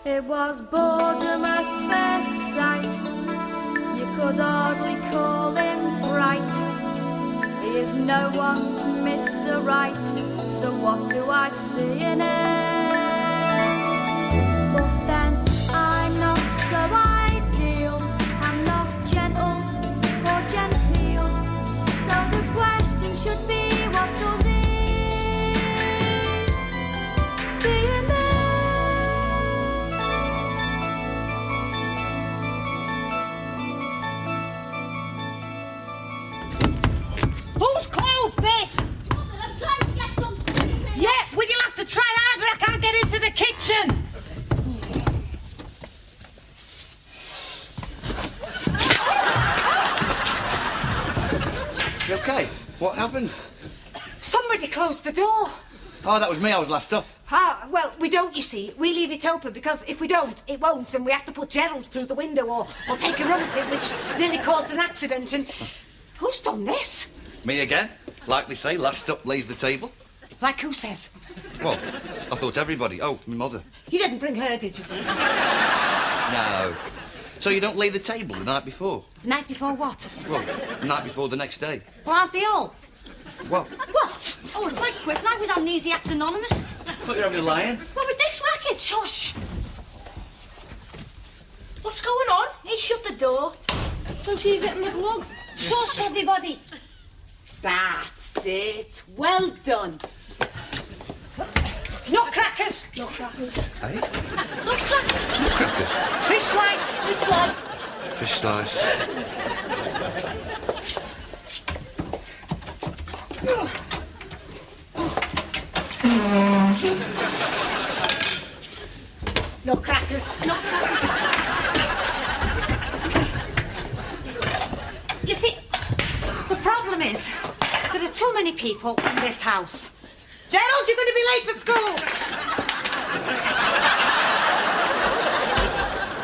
It was boredom at first sight. You could hardly call him bright. He is no one's Mr. Right. So what do I see in him? But then I'm not so ideal. I'm not gentle or genteel. So the question should be, what does he see in me? Who's closed this? Mother, I'm trying to get some sleep in. Yeah, well, you'll have to try harder. I can't get into the kitchen. You okay? What happened? Somebody closed the door. Oh, that was me. I was last up. Ah, well, we don't, you see. We leave it open because if we don't, it won't, and we have to put Gerald through the window or take a run at it, which nearly caused an accident. And who's done this? Me again? Like they say, last up lays the table. Like who says? Well, I thought everybody. Oh, my mother. You didn't bring her, did you? No. So you don't lay the table the night before? The night before what? Well, the night before the next day. Well, aren't they all? What? What? Oh, it's like quiz night with Amnesiacs Anonymous. Thought you were having a lie-in. What with this racket? Shush. What's going on? He shut the door. So she's at little log. Shush, everybody. That's it. Well done. Nutcrackers. Nutcrackers. Hey? Nutcrackers. Crackers. Fish slice. Fish slice. Fish slice. Nutcrackers. Nutcrackers. You see, the problem is there are too many people in this house. Gerald, you're going to be late for school.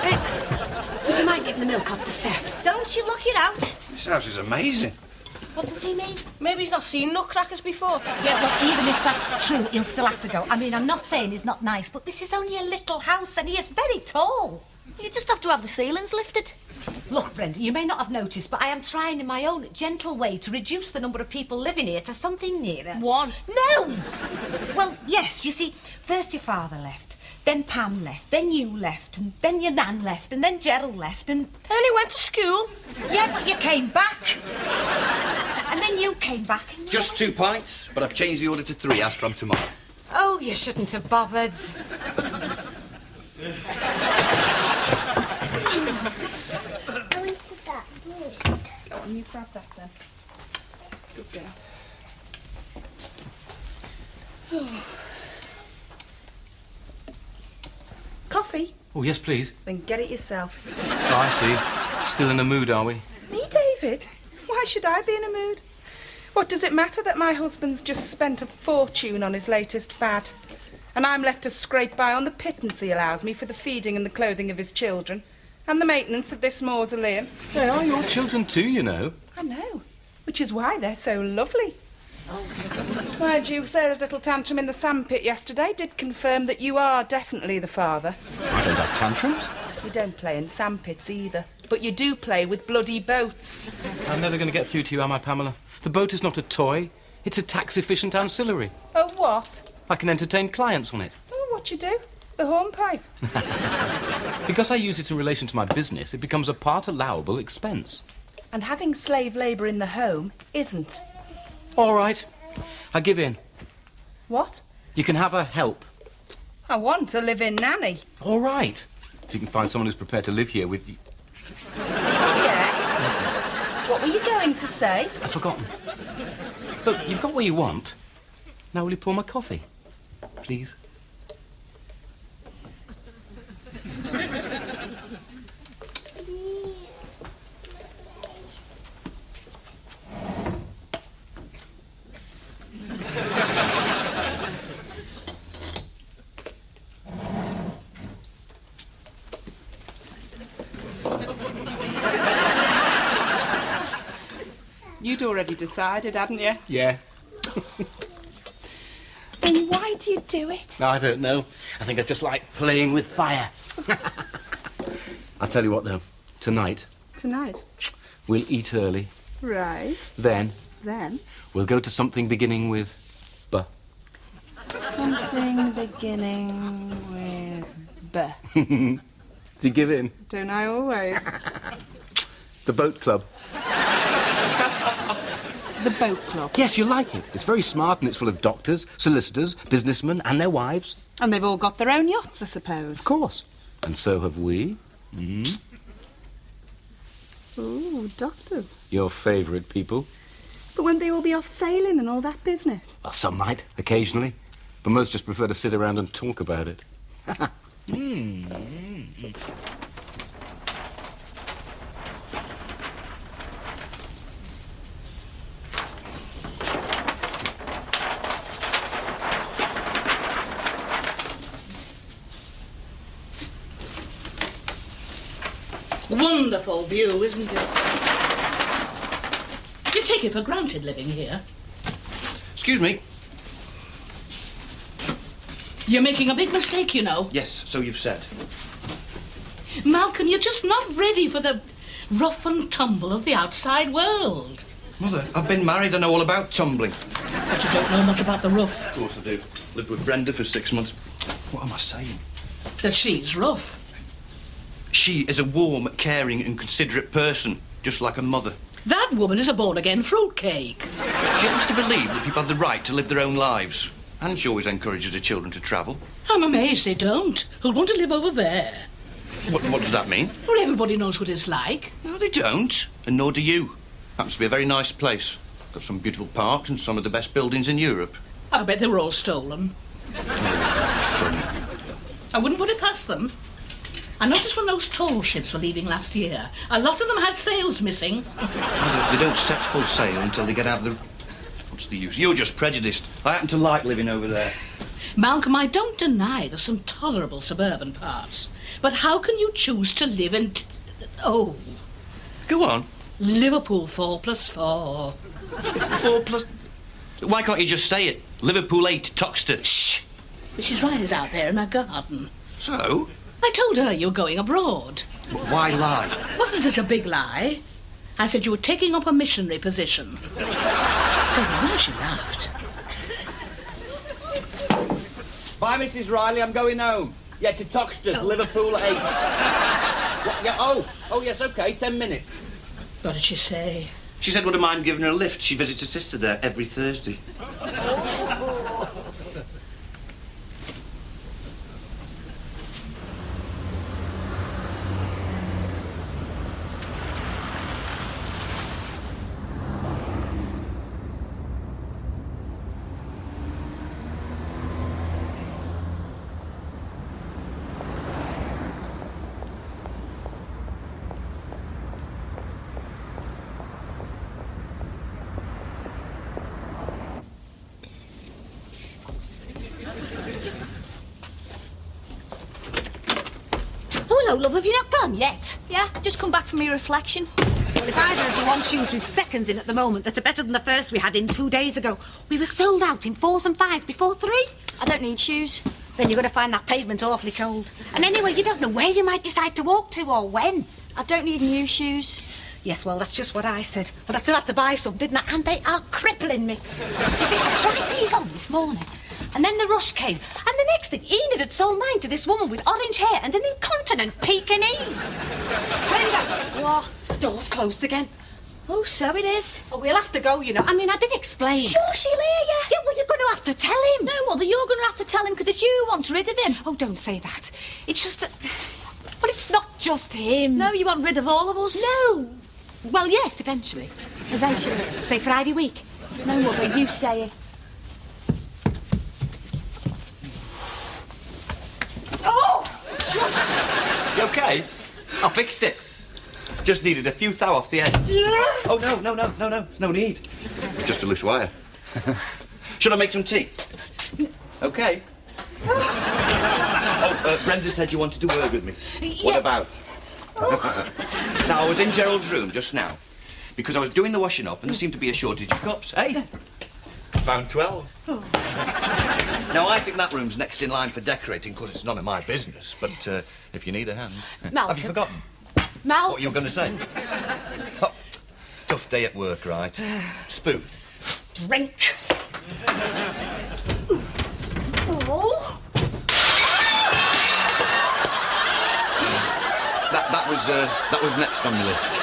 Rick, would you mind getting the milk off the step? Don't you look it out. This house is amazing. What does he mean? Maybe he's not seen nutcrackers before. Yeah, well, even if that's true, he'll still have to go. I mean, I'm not saying he's not nice, but this is only a little house and he is very tall. You just have to have the ceilings lifted. Look, Brenda, you may not have noticed, but I am trying in my own gentle way to reduce the number of people living here to something nearer. One. No! Well, yes, you see, first your father left, then Pam left, then you left, and then your nan left, and then Gerald left, and... I only went to school. Yeah, but you came back. And then you came back and... Just 2 pints, but I've changed the order to 3 as from tomorrow. Oh, you shouldn't have bothered. Go on, you grab that then. Good girl. Coffee? Oh, yes, please. Then get it yourself. Oh, I see. Still in the mood, are we? Me, David? Why should I be in a mood? What does it matter that my husband's just spent a fortune on his latest fad? And I'm left to scrape by on the pittance he allows me for the feeding and the clothing of his children, and the maintenance of this mausoleum. They are your children too, you know. I know, which is why they're so lovely. Mind you, Sarah's little tantrum in the sandpit yesterday did confirm that you are definitely the father. I don't have tantrums. You don't play in sandpits either, but you do play with bloody boats. I'm never going to get through to you, am I, Pamela? The boat is not a toy. It's a tax-efficient ancillary. Oh, what? I can entertain clients on it. Oh, what you do? The hornpipe. Because I use it in relation to my business, it becomes a part allowable expense. And having slave labour in the home isn't. All right. I give in. What? You can have her help. I want a live-in nanny. All right. If you can find someone who's prepared to live here with you. Yes. What were you going to say? I've forgotten. Look, you've got what you want. Now will you pour my coffee? Please. You'd already decided, hadn't you? Yeah. Then why do you do it? I don't know. I think I just like playing with fire. I'll tell you what, though. Tonight, Tonight. we'll eat early. Right. Then, Then. we'll go to something beginning with B. Something beginning with B. Do you give in? Don't I always? The boat club. The boat club. Yes, you'll like it. It's very smart and it's full of doctors, solicitors, businessmen and their wives. And they've all got their own yachts, I suppose. Of course. And so have we. Ooh, doctors. Your favourite people. But won't they all be off sailing and all that business? Well, some might, occasionally. But most just prefer to sit around and talk about it. Wonderful view, isn't it? You take it for granted living here. Excuse me. You're making a big mistake, you know. Yes, so you've said. Malcolm, you're just not ready for the rough and tumble of the outside world. Mother, I've been married. I know all about tumbling. But you don't know much about the rough. Of course I do. Lived with Brenda for 6 months. What am I saying? That she's rough. She is a warm, caring and considerate person, just like a mother. That woman is a born-again fruitcake. She happens to believe that people have the right to live their own lives. And she always encourages her children to travel. I'm amazed they don't. Who'd want to live over there? What does that mean? Well, everybody knows what it's like. No, they don't. And nor do you. Happens to be a very nice place. Got some beautiful parks and some of the best buildings in Europe. I bet they were all stolen. Funny. I wouldn't put it past them. I noticed when those tall ships were leaving last year, a lot of them had sails missing. They don't set full sail until they get out the... What's the use? You're just prejudiced. I happen to like living over there. Malcolm, I don't deny there's some tolerable suburban parts. But how can you choose to live in... Oh, Go on. Liverpool 4+4. 4+... Why can't you just say it? Liverpool 8, Toxteth. Shh! Mrs. Riley's out there in her garden. So? I told her you were going abroad. Why lie? Wasn't such a big lie. I said you were taking up a missionary position. Oh, now she laughed. Bye, Mrs. Riley, I'm going home. Yeah, to Toxteth, Liverpool at 8. What, yeah, oh, yes, OK, 10 minutes. What did she say? She said, would I mind giving her a lift? She visits her sister there every Thursday. Hello, love, have you not gone yet? Yeah, just come back from your reflection. Well, if either of you want shoes with seconds in at the moment that are better than the first we had in 2 days ago, we were sold out in 4s and 5s before 3. I don't need shoes. Then you're going to find that pavement awfully cold. And anyway, you don't know where you might decide to walk to or when. I don't need new shoes. Yes, well, that's just what I said. But I still had to buy some, didn't I? And they are crippling me. You see, I tried these on this morning. And then the rush came. And the next thing, Enid had sold mine to this woman with orange hair and an incontinent Pekingese. Brenda! What? The door's closed again. Oh, so it is. Oh, we'll have to go, you know. I mean, I did explain. Sure, she'll hear you. Yeah, well, you're going to have to tell him. No, Mother, you're going to have to tell him because it's you who wants rid of him. Oh, don't say that. It's just that... Well, it's not just him. No, you want rid of all of us. No. Well, yes, eventually. Eventually. Say Friday week. No, Mother, you say it. You OK? I fixed it. Just needed a few thou off the edge. Oh, no need. It's just a loose wire. Should I make some tea? OK. Brenda said you wanted to word with me. Yes. What about? Now, I was in Gerald's room just now because I was doing the washing up and there seemed to be a shortage of cups. Hey, found 12. Now, I think that room's next in line for decorating because it's none of my business. But if you need a hand... Malcolm. Have you forgotten Mal. what you were going to say? Oh, tough day at work, right? Spoon. Drink. Oh. That was next on the list.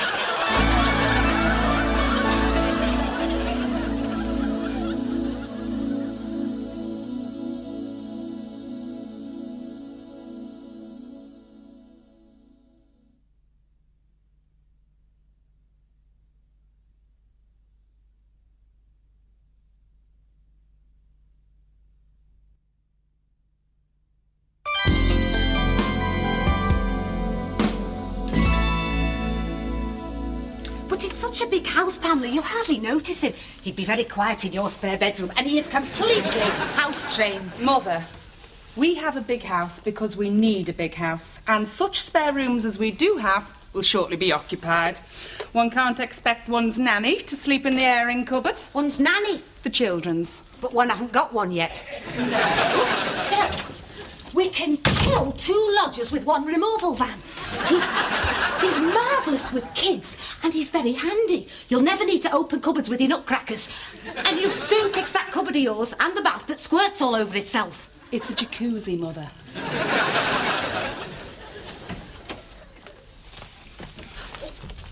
But it's such a big house, Pamela, you'll hardly notice him. He'd be very quiet in your spare bedroom, and he is completely house-trained. Mother, we have a big house because we need a big house, and such spare rooms as we do have will shortly be occupied. One can't expect one's nanny to sleep in the airing cupboard. One's nanny. The children's. But one haven't got one yet. No. So, we can kill 2 lodgers with 1 removal van. He's marvellous with kids, and he's very handy. You'll never need to open cupboards with your nutcrackers. And you'll soon fix that cupboard of yours and the bath that squirts all over itself. It's a jacuzzi, Mother.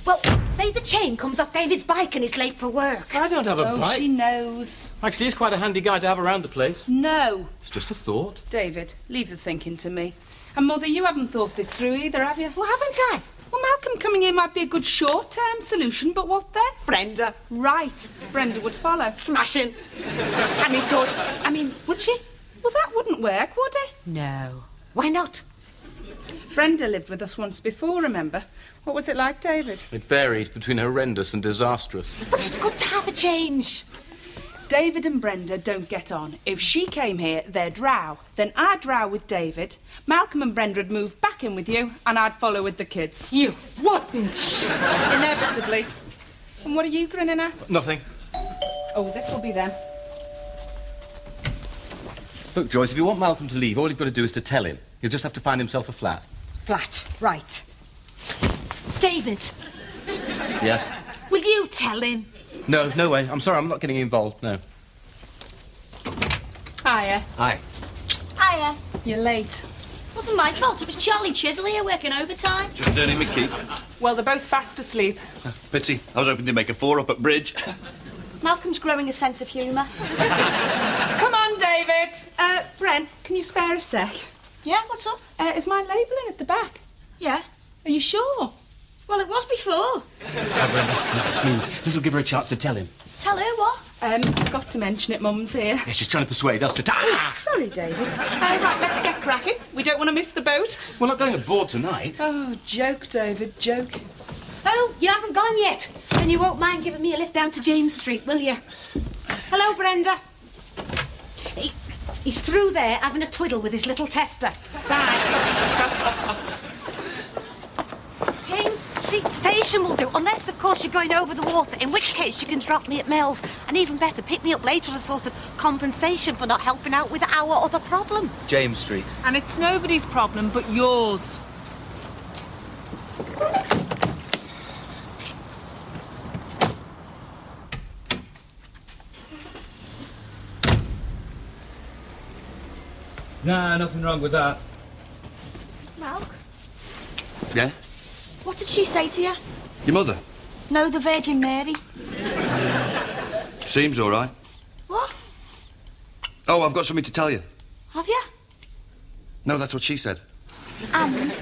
Well, say the chain comes off David's bike and he's late for work. I don't have a Oh, bike. she knows. Actually, he's quite a handy guy to have around the place. No. It's just a thought. David, leave the thinking to me. And Mother, you haven't thought this through either, have you? Well, haven't I? Well, Malcolm coming here might be a good short-term solution, but what then? Brenda. Right. Brenda would follow. Smashing. I mean, would she? Well, that wouldn't work, would it? No. Why not? Brenda lived with us once before, remember? What was it like, David? It varied between horrendous and disastrous. But it's good to have a change. David and Brenda don't get on. If she came here, they'd row. Then I'd row with David. Malcolm and Brenda would move back in with you, and I'd follow with the kids. You wouldn't. Inevitably. And what are you grinning at? Nothing. Oh, this'll be them. Look, Joyce, if you want Malcolm to leave, all you've got to do is to tell him. He'll just have to find himself a flat. Flat, right. David, Yes? will you tell him? No, no way. I'm sorry, I'm not getting involved, no. Hiya. Hi. Hiya. You're late. Wasn't my fault. It was Charlie Chisel here working overtime. Just earning my keep. Well, they're both fast asleep. Pity. I was hoping to make a 4-up at bridge. Malcolm's growing a sense of humour. Come on, David. Bren, can you spare a sec? Yeah, what's up? Is my labelling at the back? Yeah. Are you sure? Well, it was before. No, it's me. This'll give her a chance to tell him. Tell her what? Forgot to mention it, Mum's here. Yeah, she's trying to persuade us to... Sorry, David. Right, let's get cracking. We don't want to miss the boat. We're not going aboard tonight. Oh, joke, David, joke. Oh, you haven't gone yet? Then you won't mind giving me a lift down to James Street, will you? Hello, Brenda. He's through there having a twiddle with his little tester. Bye. James Street Station will do, unless, of course, you're going over the water, in which case you can drop me at Mills. And even better, pick me up later as a sort of compensation for not helping out with our other problem. James Street. And it's nobody's problem but yours. Nah, nothing wrong with that. Malc, Yeah? what did she say to you? Your mother? No, the Virgin Mary. Seems all right. What? Oh, I've got something to tell you. Have you? No, that's what she said. And?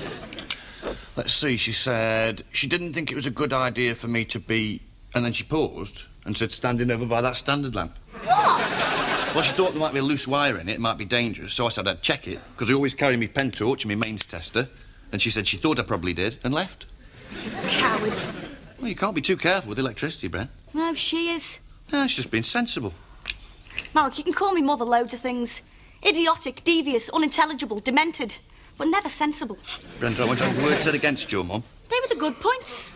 Let's see, she said she didn't think it was a good idea for me to be... And then she paused and said standing over by that standard lamp. What? Well, she thought there might be a loose wire in it, it might be dangerous, so I said I'd check it, because I always carry my pen torch and my mains tester, and she said she thought I probably did, and left. Coward. Well, you can't be too careful with electricity, Bren. No, she is. Yeah, she's just being sensible. Malc, you can call me mother loads of things. Idiotic, devious, unintelligible, demented, but never sensible. Brent, I won't have a word said against your mum. They were the good points.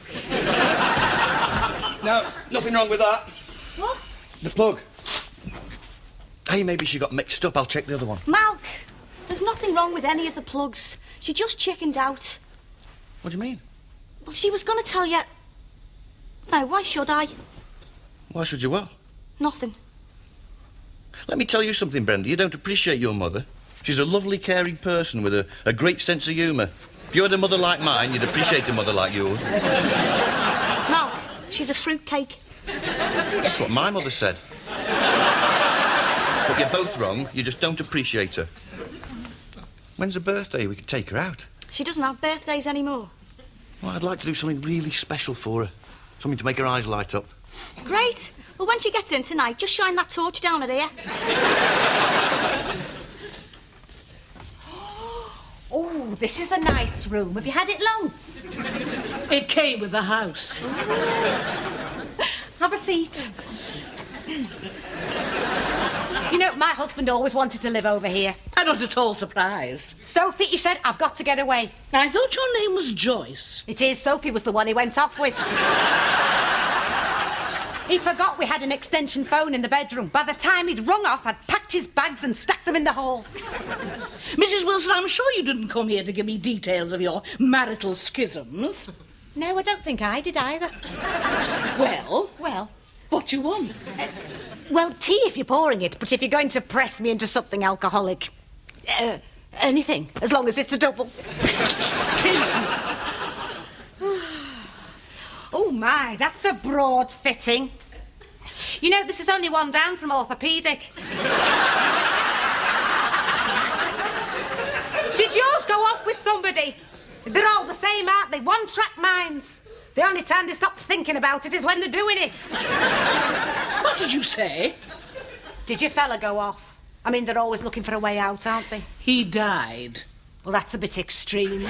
No, nothing wrong with that. What? The plug. Hey, maybe she got mixed up. I'll check the other one. Malk, there's nothing wrong with any of the plugs. She just chickened out. What do you mean? Well, she was going to tell you... No, why should I? Why should you what? Nothing. Let me tell you something, Brenda. You don't appreciate your mother. She's a lovely, caring person with a great sense of humour. If you had a mother like mine, you'd appreciate a mother like yours. Malk, she's a fruitcake. That's what my mother said. But you're both wrong. You just don't appreciate her. When's her birthday? We could take her out. She doesn't have birthdays anymore. Well, I'd like to do something really special for her. Something to make her eyes light up. Great. Well, when she gets in tonight, just shine that torch down at her. Oh, this is a nice room. Have you had it long? It came with the house. Have a seat. You know, my husband always wanted to live over here. I'm not at all surprised. Sophie, he said, I've got to get away. I thought your name was Joyce. It is. Sophie was the one he went off with. He forgot we had an extension phone in the bedroom. By the time he'd rung off, I'd packed his bags and stacked them in the hall. Mrs. Wilson, I'm sure you didn't come here to give me details of your marital schisms. No, I don't think I did either. Well, what you want? Well, tea if you're pouring it, but if you're going to press me into something alcoholic... anything, as long as it's a double. Tea? Oh, my, that's a broad fitting. You know, this is only one down from orthopaedic. Did yours go off with somebody? They're all the same, aren't they? One-track minds. The only time they stop thinking about it is when they're doing it. What did you say? Did your fella go off? I mean, they're always looking for a way out, aren't they? He died. Well, that's a bit extreme.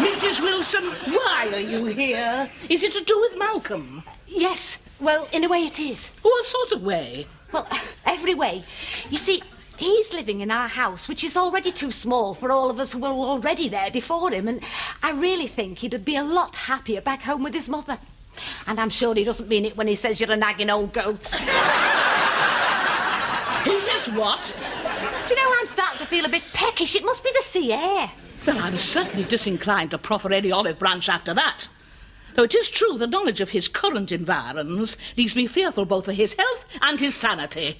Mrs. Wilson, why are you here? Is it to do with Malcolm? Yes, well, in a way it is. What sort of way? Well, every way. You see, he's living in our house, which is already too small for all of us who were already there before him, and I really think he'd be a lot happier back home with his mother. And I'm sure he doesn't mean it when he says you're a nagging old goat. He says what? Do you know, I'm starting to feel a bit peckish. It must be the sea air. Well, I'm certainly disinclined to proffer any olive branch after that. Though it is true the knowledge of his current environs leaves me fearful both for his health and his sanity.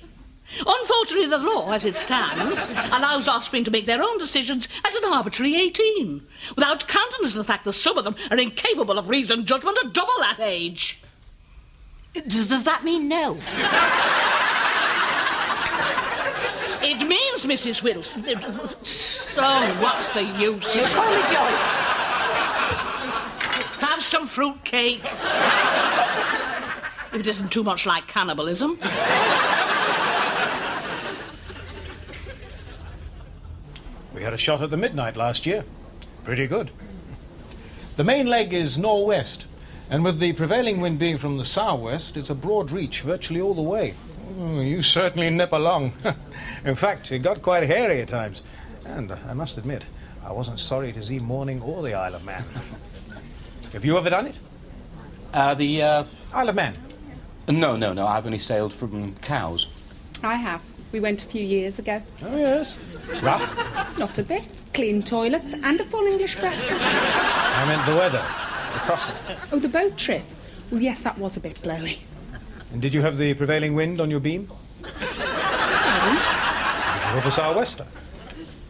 Unfortunately, the law, as it stands, allows offspring to make their own decisions at an arbitrary 18, without countenance the fact that some of them are incapable of reasoned judgment at double that age. Does that mean no? It means, Mrs. Wilson... Oh, what's the use? You call me Joyce. Have some fruit cake. If it isn't too much like cannibalism. We had a shot at the midnight last year. Pretty good. The main leg is northwest, and with the prevailing wind being from the southwest, it's a broad reach virtually all the way. You certainly nip along. In fact, it got quite hairy at times. And I must admit, I wasn't sorry to see Morning or the Isle of Man. Have you ever done it? Isle of Man. No. I've only sailed from Cowes. I have. We went a few years ago. Oh, yes. Rough? Not a bit. Clean toilets and a full English breakfast. I meant the weather. The crossing. Oh, the boat trip? Well, yes, that was a bit blowy. And did you have the prevailing wind on your beam? Did you have a sou'wester?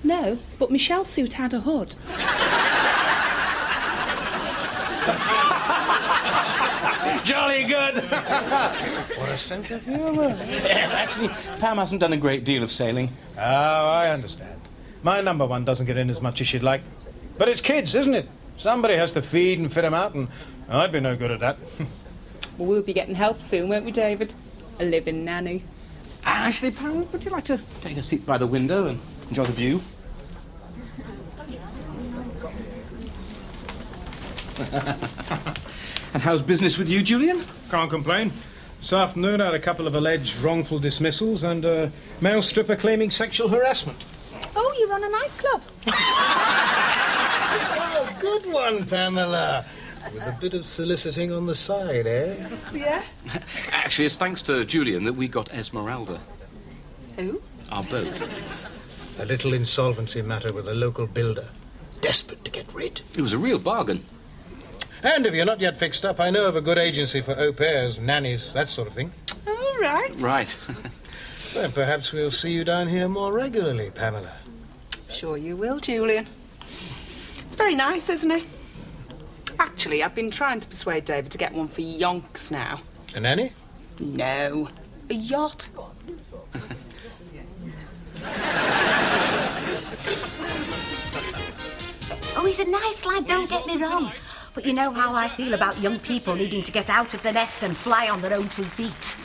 No, but Michelle's suit had a hood. Jolly good! What a sense of humour. Yes, actually, Pam hasn't done a great deal of sailing. Oh, I understand. My number one doesn't get in as much as she'd like. But it's kids, isn't it? Somebody has to feed and fit them out, and I'd be no good at that. Well, we'll be getting help soon, won't we, David? A living nanny. Actually, Pam, would you like to take a seat by the window and enjoy the view? And how's business with you, Julian? Can't complain. This afternoon I had a couple of alleged wrongful dismissals and a male stripper claiming sexual harassment. Oh, you run a nightclub. Oh, good one, Pamela. With a bit of soliciting on the side, eh? Yeah? Actually, it's thanks to Julian that we got Esmeralda, Who? our boat. A little insolvency matter with a local builder. Desperate to get rid. It was a real bargain. And if you're not yet fixed up, I know of a good agency for au pairs, nannies, that sort of thing. All right. Right. Then perhaps we'll see you down here more regularly, Pamela. Sure you will, Julian. It's very nice, isn't it? Actually, I've been trying to persuade David to get one for yonks now. A nanny? No, a yacht. Oh, he's a nice lad, don't get me wrong. But you know how I feel about young people needing to get out of the nest and fly on their own 2 feet.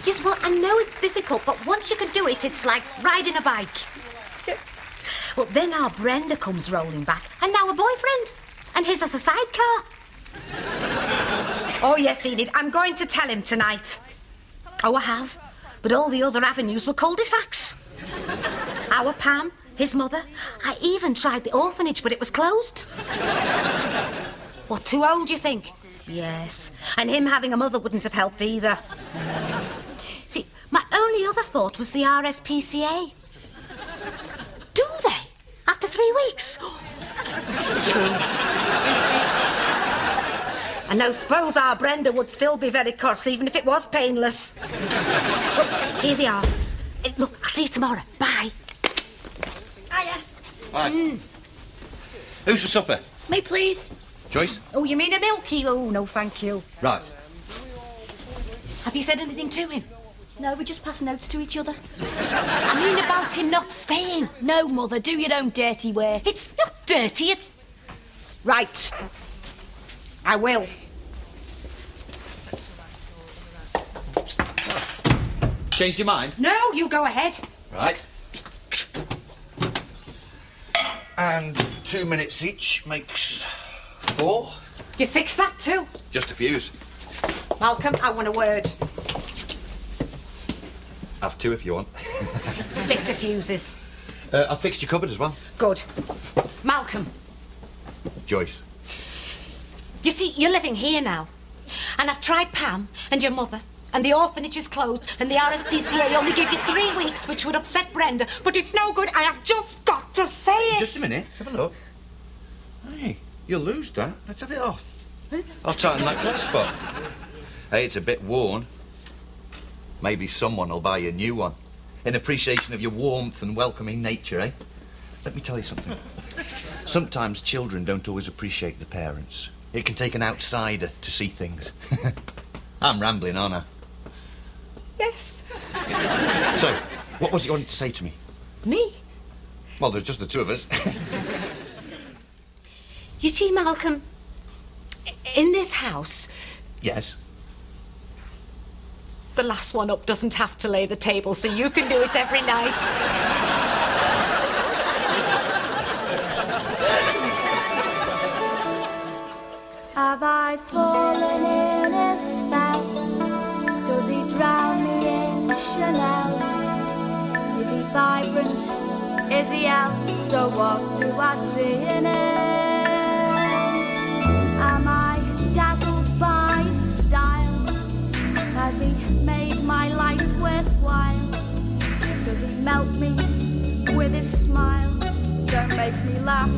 Yes, well, I know it's difficult, but once you can do it, it's like riding a bike. Well, then our Brenda comes rolling back, and now a boyfriend. And his as a sidecar. Oh, yes, Enid, I'm going to tell him tonight. Oh, I have. But all the other avenues were cul-de-sacs. Our Pam, his mother. I even tried the orphanage, but it was closed. What, too old, you think? Yes. And him having a mother wouldn't have helped either. See, my only other thought was the RSPCA. Do they? After 3 weeks? True. And I suppose our Brenda would still be very cross, even if it was painless. But here they are. Look, I'll see you tomorrow. Bye. Hiya. Hi. Who's for supper? Me, please. Joyce? Oh, you mean a milky? Oh, no, thank you. Right. Have you said anything to him? No, we just pass notes to each other. I mean about him not staying. No, Mother, do your own dirty work. It's not dirty, it's... Right. I will. Changed your mind? No, you go ahead. Right. And 2 minutes each makes 4. You fix that too. Just a fuse. Malcolm, I want a word. Have 2 if you want. Stick to fuses. I've fixed your cupboard as well. Good. Malcolm, Joyce. you see, you're living here now. And I've tried Pam and your mother. And the orphanage is closed. And the RSPCA only gave you 3 weeks, which would upset Brenda. But it's no good. I have just got to say it. Just a minute. Have a look. Hey, you'll lose that. Let's have it off. I'll tighten that glass spot. Hey, it's a bit worn. Maybe someone will buy you a new one. In appreciation of your warmth and welcoming nature, eh? Let me tell you something. Sometimes children don't always appreciate the parents. It can take an outsider to see things. I'm rambling, aren't I? Yes. So, what was it you wanted to say to me? Me? Well, there's just the 2 of us. You see, Malcolm, in this house, Yes. the last one up doesn't have to lay the table, so you can do it every night. Have I fallen in a spell? Does he drown me in Chanel? Is he vibrant? Is he out? So what do I see in him? Am I dazzled by his style? Has he made my life worthwhile? Does he melt me with his smile? Don't make me laugh.